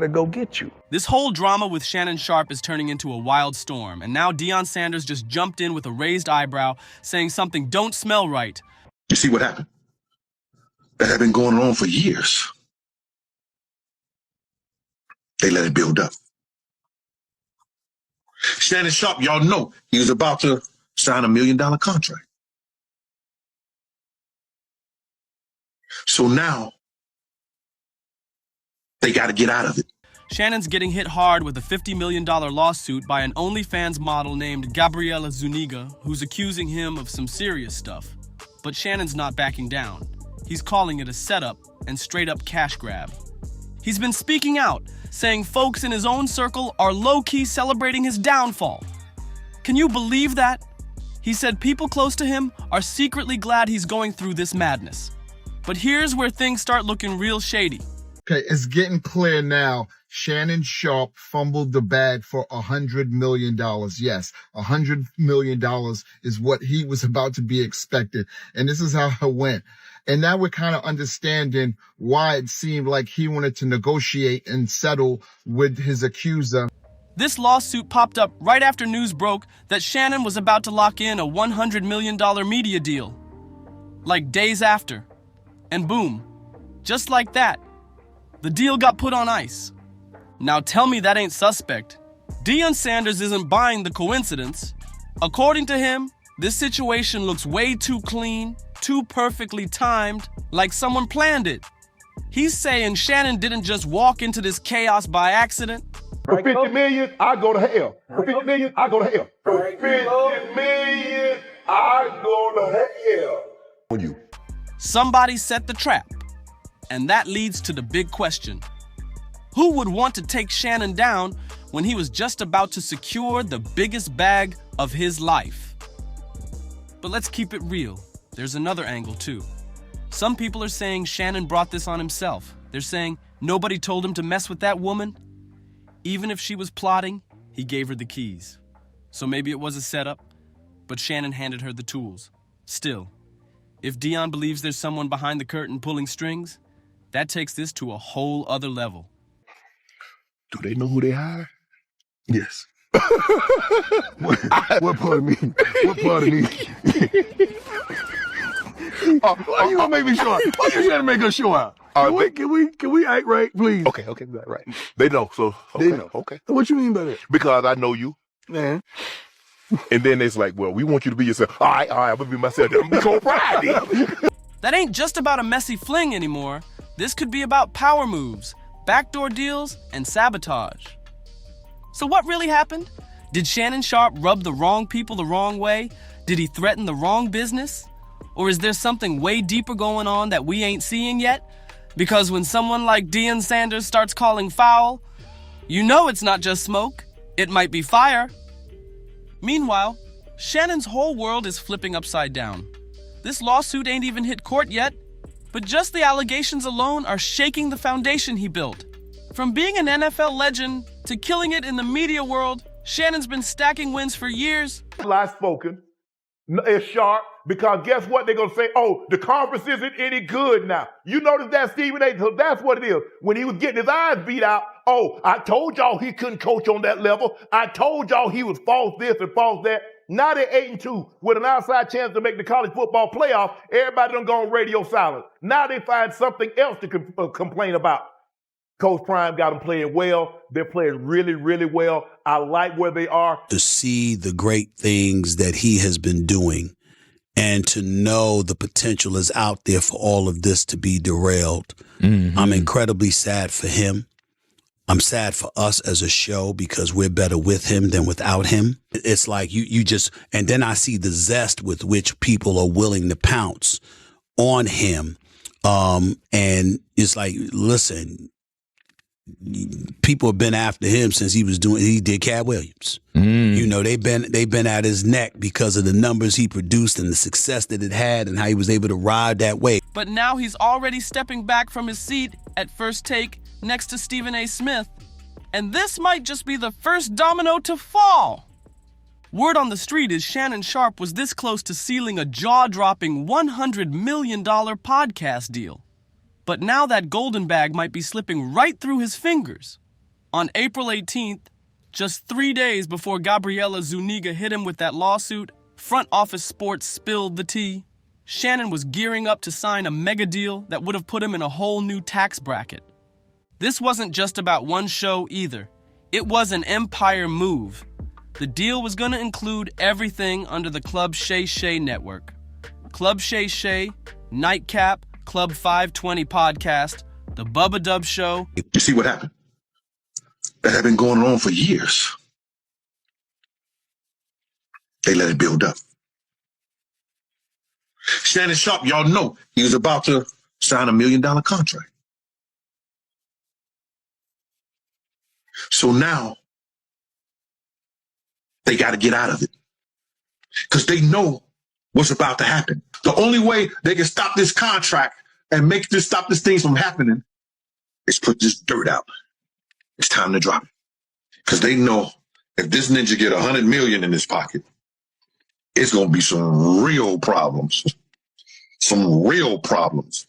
to go get you. This whole drama with Shannon Sharpe is turning into a wild storm, and now Deion Sanders just jumped in with a raised eyebrow, saying something don't smell right. You see what happened? That had been going on for years. They let it build up. Shannon Sharpe, y'all know, he was about to sign $1 million contract. So now, they got to get out of it. Shannon's getting hit hard with a $50 million lawsuit by an OnlyFans model named Gabriela Zuniga, who's accusing him of some serious stuff. But Shannon's not backing down. He's calling it a setup and straight-up cash grab. He's been speaking out, saying folks in his own circle are low-key celebrating his downfall. Can you believe that? He said people close to him are secretly glad he's going through this madness. But here's where things start looking real shady. Okay, it's getting clear now. Shannon Sharpe fumbled the bag for $100 million. Yes, $100 million is what he was about to be expected. And this is how it went. And now we're kind of understanding why it seemed like he wanted to negotiate and settle with his accuser. This lawsuit popped up right after news broke that Shannon was about to lock in a $100 million media deal. Like days after. And boom, just like that, the deal got put on ice. Now tell me that ain't suspect. Deion Sanders isn't buying the coincidence. According to him, this situation looks way too clean, too perfectly timed, like someone planned it. He's saying Shannon didn't just walk into this chaos by accident. For 50 million, I go to hell. For 50 million, I go to hell. For 50 million, I go to hell. On you. Somebody set the trap. And that leads to the big question. Who would want to take Shannon down when he was just about to secure the biggest bag of his life? But let's keep it real. There's another angle too. Some people are saying Shannon brought this on himself. They're saying nobody told him to mess with that woman. Even if she was plotting, he gave her the keys. So maybe it was a setup, but Shannon handed her the tools. Still, if Deion believes there's someone behind the curtain pulling strings, that takes this to a whole other level. Do they know who they hired? Yes. What part of me? What part of me? Why you gonna make me show out? Why you trying to make us show out? Can we act right, please? Okay, right. They know, so okay, They know. Okay. What you mean by that? Because I know you. Man. And then it's like, well, we want you to be yourself. All right, I'm gonna be myself. I'm gonna be cold pride. That ain't just about a messy fling anymore. This could be about power moves, backdoor deals, and sabotage. So what really happened? Did Shannon Sharpe rub the wrong people the wrong way? Did he threaten the wrong business? Or is there something way deeper going on that we ain't seeing yet? Because when someone like Deion Sanders starts calling foul, you know it's not just smoke, it might be fire. Meanwhile, Shannon's whole world is flipping upside down. This lawsuit ain't even hit court yet, but just the allegations alone are shaking the foundation he built. From being an NFL legend to killing it in the media world, Shannon's been stacking wins for years. Lie spoken. It's sharp, because guess what? They're going to say, oh, the conference isn't any good now. You notice that, Stephen A? So that's what it is. When he was getting his eyes beat out, oh, I told y'all he couldn't coach on that level. I told y'all he was false this and false that. Now they're 8-2 with an outside chance to make the college football playoff. Everybody done gone radio silent. Now they find something else to complain about. Coach Prime got them playing well. They're playing really, really well. I like where they are. To see the great things that he has been doing and to know the potential is out there for all of this to be derailed. Mm-hmm. I'm incredibly sad for him. I'm sad for us as a show because we're better with him than without him. It's like you just, and then I see the zest with which people are willing to pounce on him. And it's like, listen, people have been after him since he did Cat Williams. You know, they've been at his neck because of the numbers he produced and the success that it had and how he was able to ride that way. But now he's already stepping back from his seat at First Take next to Stephen A. Smith. And this might just be the first domino to fall. Word on the street is Shannon Sharpe was this close to sealing a jaw-dropping $100 million podcast deal. But now that golden bag might be slipping right through his fingers. On April 18th, just 3 days before Gabriela Zuniga hit him with that lawsuit, Front Office Sports spilled the tea. Shannon was gearing up to sign a mega deal that would have put him in a whole new tax bracket. This wasn't just about one show either. It was an empire move. The deal was going to include everything under the Club Shay Shay network. Club Shay Shay, Nightcap, Club 520 podcast, The Bubba Dub Show. You see what happened? That had been going on for years. They let it build up. Shannon Sharpe, y'all know he was about to sign $1 million contract. So now they got to get out of it because they know what's about to happen. The only way they can stop this contract and stop this thing from happening is put this dirt out. It's time to drop it because they know if this ninja get 100 million in his pocket, it's going to be some real problems. Some real problems.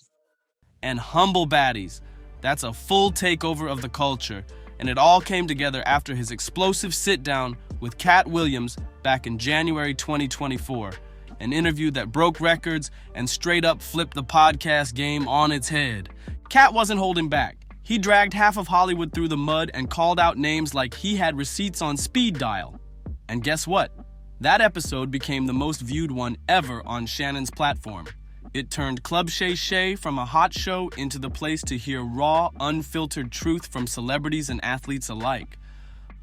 And humble baddies. That's a full takeover of the culture. And it all came together after his explosive sit-down with Cat Williams back in January 2024. An interview that broke records and straight up flipped the podcast game on its head. Cat wasn't holding back. He dragged half of Hollywood through the mud and called out names like he had receipts on speed dial. And guess what? That episode became the most viewed one ever on Shannon's platform. It turned Club Shay Shay from a hot show into the place to hear raw, unfiltered truth from celebrities and athletes alike.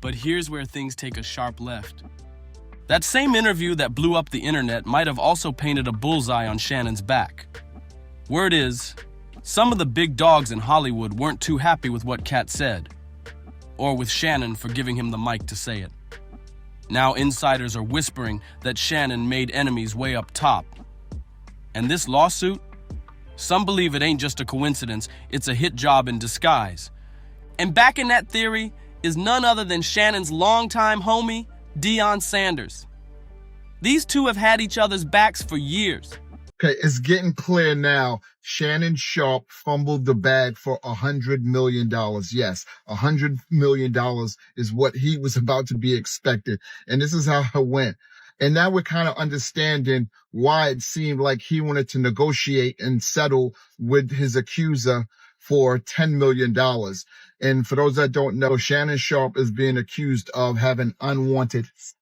But here's where things take a sharp left. That same interview that blew up the internet might have also painted a bullseye on Shannon's back. Word is, some of the big dogs in Hollywood weren't too happy with what Cat said, or with Shannon for giving him the mic to say it. Now insiders are whispering that Shannon made enemies way up top. And this lawsuit? Some believe it ain't just a coincidence, it's a hit job in disguise. And backing that theory is none other than Shannon's longtime homie, Deion Sanders. These two have had each other's backs for years. Okay, it's getting clear now. Shannon Sharpe fumbled the bag for $100 million. Yes, $100 million is what he was about to be expected. And this is how it went. And now we're kind of understanding why it seemed like he wanted to negotiate and settle with his accuser for $10 million. And for those that don't know, Shannon Sharpe is being accused of having unwanted sex.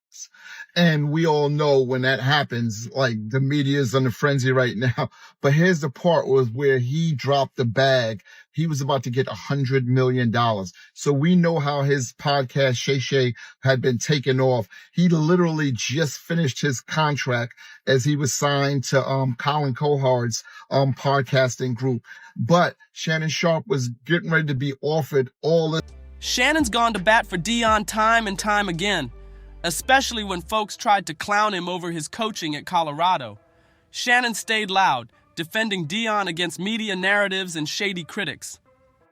And we all know when that happens, like the media is on the frenzy right now. But here's the part was where he dropped the bag. He was about to get $100 million. So we know how his podcast, Shay Shay, had been taken off. He literally just finished his contract as he was signed to Colin Cohard's podcasting group. But Shannon Sharpe was getting ready to be offered all this. Shannon's gone to bat for Deion time and time again, especially when folks tried to clown him over his coaching at Colorado. Shannon stayed loud, defending Deion against media narratives and shady critics.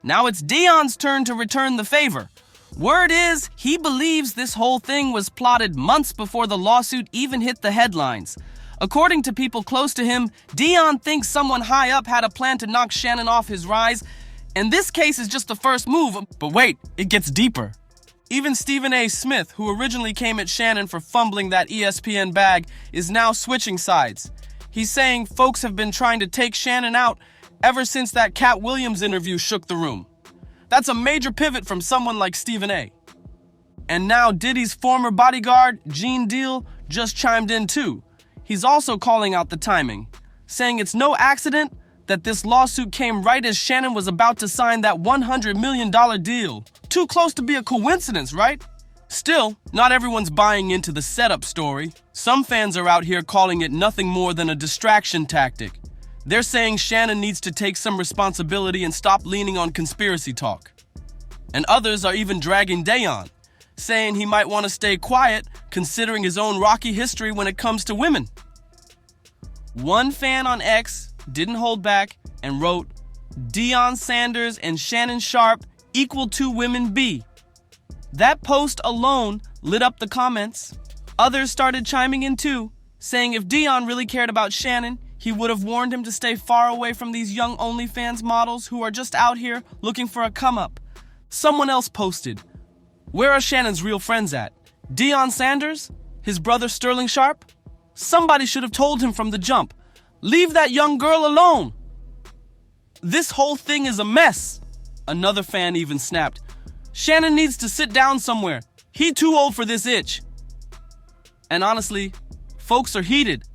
Now it's Deion's turn to return the favor. Word is, he believes this whole thing was plotted months before the lawsuit even hit the headlines. According to people close to him, Deion thinks someone high up had a plan to knock Shannon off his rise, and this case is just the first move. But wait, it gets deeper. Even Stephen A. Smith, who originally came at Shannon for fumbling that ESPN bag, is now switching sides. He's saying folks have been trying to take Shannon out ever since that Cat Williams interview shook the room. That's a major pivot from someone like Stephen A. And now Diddy's former bodyguard, Gene Deal, just chimed in too. He's also calling out the timing, saying it's no accident that this lawsuit came right as Shannon was about to sign that $100 million deal. Too close to be a coincidence, right? Still, not everyone's buying into the setup story. Some fans are out here calling it nothing more than a distraction tactic. They're saying Shannon needs to take some responsibility and stop leaning on conspiracy talk. And others are even dragging Deion, saying he might want to stay quiet considering his own rocky history when it comes to women. One fan on X didn't hold back and wrote, "Deion Sanders and Shannon Sharpe equal to women B." That post alone lit up the comments. Others started chiming in too, saying if Deion really cared about Shannon, he would have warned him to stay far away from these young OnlyFans models who are just out here looking for a come-up. Someone else posted, Where are Shannon's real friends at? Deion Sanders? His brother Sterling Sharpe? Somebody should have told him from the jump. Leave that young girl alone. This whole thing is a mess. Another fan even snapped. Shannon needs to sit down somewhere. He too old for this itch. And honestly, folks are heated.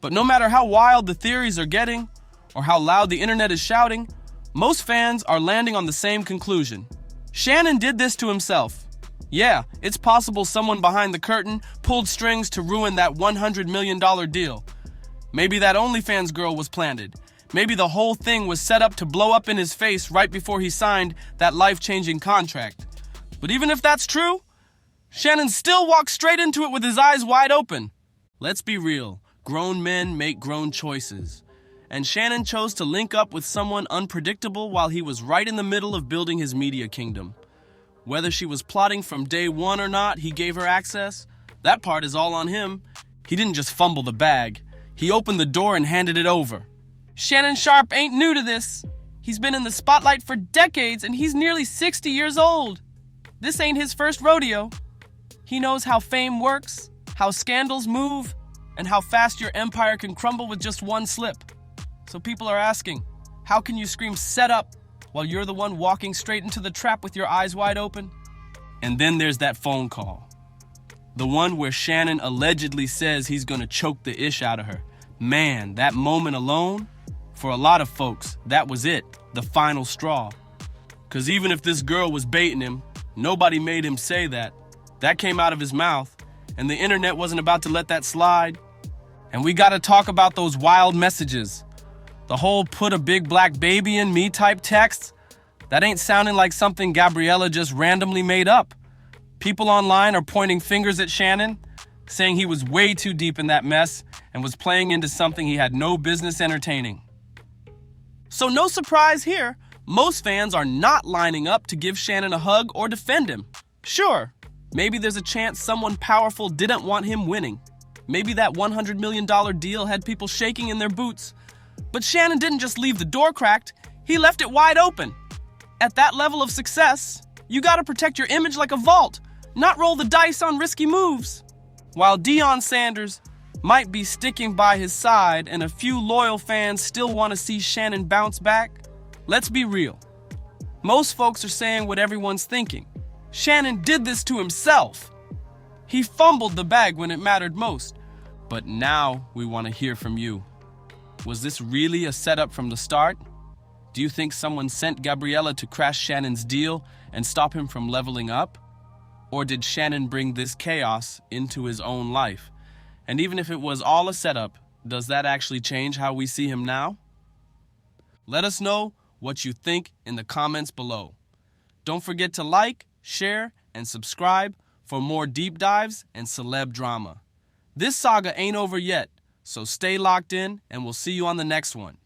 But no matter how wild the theories are getting, or how loud the internet is shouting, most fans are landing on the same conclusion. Shannon did this to himself. Yeah, it's possible someone behind the curtain pulled strings to ruin that $100 million deal. Maybe that OnlyFans girl was planted. Maybe the whole thing was set up to blow up in his face right before he signed that life-changing contract. But even if that's true, Shannon still walks straight into it with his eyes wide open. Let's be real, grown men make grown choices. And Shannon chose to link up with someone unpredictable while he was right in the middle of building his media kingdom. Whether she was plotting from day one or not, he gave her access. That part is all on him. He didn't just fumble the bag. He opened the door and handed it over. Shannon Sharpe ain't new to this. He's been in the spotlight for decades and he's nearly 60 years old. This ain't his first rodeo. He knows how fame works, how scandals move, and how fast your empire can crumble with just one slip. So people are asking, how can you scream set up while you're the one walking straight into the trap with your eyes wide open? And then there's that phone call. The one where Shannon allegedly says he's gonna choke the ish out of her. Man, that moment alone, for a lot of folks, that was it, the final straw. Cause even if this girl was baiting him, nobody made him say that. That came out of his mouth, and the internet wasn't about to let that slide. And we gotta talk about those wild messages. The whole put a big black baby in me type text, that ain't sounding like something Gabriella just randomly made up. People online are pointing fingers at Shannon, saying he was way too deep in that mess and was playing into something he had no business entertaining. So no surprise here, most fans are not lining up to give Shannon a hug or defend him. Sure, maybe there's a chance someone powerful didn't want him winning. Maybe that $100 million deal had people shaking in their boots. But Shannon didn't just leave the door cracked, he left it wide open. At that level of success, you gotta protect your image like a vault, not roll the dice on risky moves. While Deion Sanders might be sticking by his side and a few loyal fans still want to see Shannon bounce back, let's be real. Most folks are saying what everyone's thinking. Shannon did this to himself. He fumbled the bag when it mattered most. But now we want to hear from you. Was this really a setup from the start? Do you think someone sent Gabriella to crash Shannon's deal and stop him from leveling up? Or did Shannon bring this chaos into his own life? And even if it was all a setup, does that actually change how we see him now? Let us know what you think in the comments below. Don't forget to like, share, and subscribe for more deep dives and celeb drama. This saga ain't over yet, so stay locked in and we'll see you on the next one.